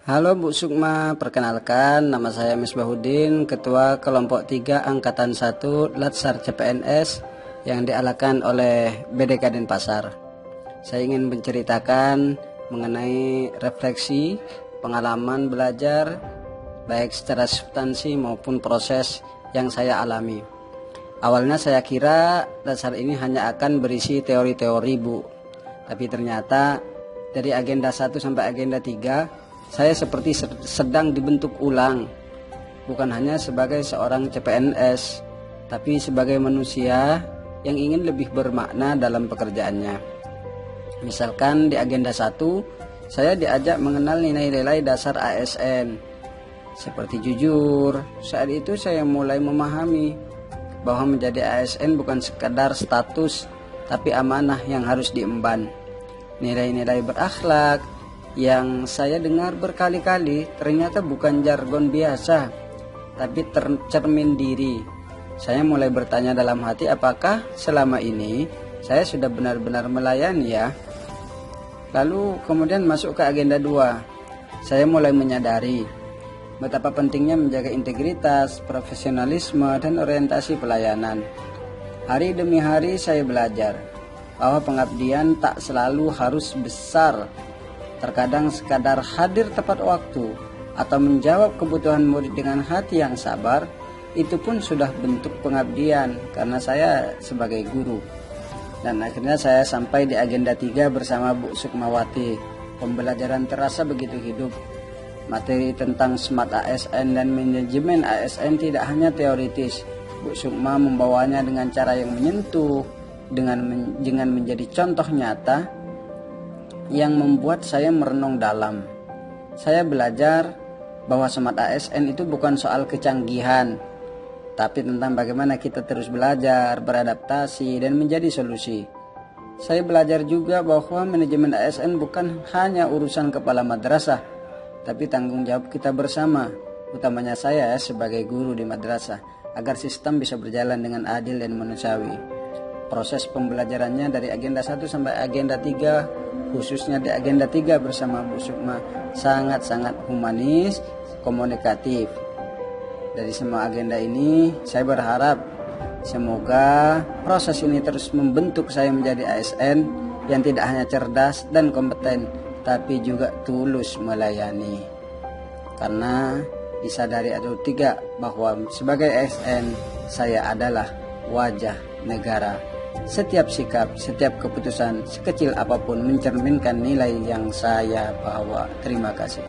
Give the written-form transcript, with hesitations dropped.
Halo Bu Sukma, perkenalkan nama saya Misbahuddin, Ketua Kelompok 3 Angkatan 1 Latsar CPNS yang dialakan oleh BDK Denpasar. Saya ingin menceritakan mengenai refleksi pengalaman belajar baik secara substansi maupun proses yang saya alami. Awalnya saya kira dasar ini hanya akan berisi teori-teori Bu, tapi ternyata dari agenda 1 sampai agenda 3 saya seperti sedang dibentuk ulang, bukan hanya sebagai seorang CPNS, tapi sebagai manusia yang ingin lebih bermakna dalam pekerjaannya. Misalkan di agenda 1, saya diajak mengenal nilai-nilai dasar ASN, seperti jujur. Saat itu saya mulai memahami bahwa menjadi ASN bukan sekadar status, tapi amanah yang harus diemban. Nilai-nilai berakhlak yang saya dengar berkali-kali ternyata bukan jargon biasa, tapi tercermin diri. Saya mulai bertanya dalam hati, apakah selama ini saya sudah benar-benar melayani ya? Lalu kemudian masuk ke agenda 2. Saya mulai menyadari betapa pentingnya menjaga integritas, profesionalisme, dan orientasi pelayanan. Hari demi hari saya belajar bahwa pengabdian tak selalu harus besar. Terkadang sekadar hadir tepat waktu atau menjawab kebutuhan murid dengan hati yang sabar, itu pun sudah bentuk pengabdian karena saya sebagai guru. Dan akhirnya saya sampai di agenda 3 bersama Bu Sukmawati. Pembelajaran terasa begitu hidup. Materi tentang Smart ASN dan manajemen ASN tidak hanya teoritis. Bu Sukma membawanya dengan cara yang menyentuh, dengan menjadi contoh nyata yang membuat saya merenung dalam. Saya belajar bahwa Smart ASN itu bukan soal kecanggihan, tapi tentang bagaimana kita terus belajar, beradaptasi, dan menjadi solusi. Saya belajar juga bahwa manajemen ASN bukan hanya urusan kepala madrasah, tapi tanggung jawab kita bersama, utamanya saya sebagai guru di madrasah, agar sistem bisa berjalan dengan adil dan manusiawi. Proses pembelajarannya dari agenda 1 sampai agenda 3, khususnya di agenda 3 bersama Bu Sukma, sangat-sangat humanis, komunikatif. Dari semua agenda ini, saya berharap semoga proses ini terus membentuk saya menjadi ASN yang tidak hanya cerdas dan kompeten, tapi juga tulus melayani. Karena disadari atau tidak bahwa sebagai ASN, saya adalah wajah negara. Setiap sikap, setiap keputusan, sekecil apapun mencerminkan nilai yang saya bawa. Terima kasih.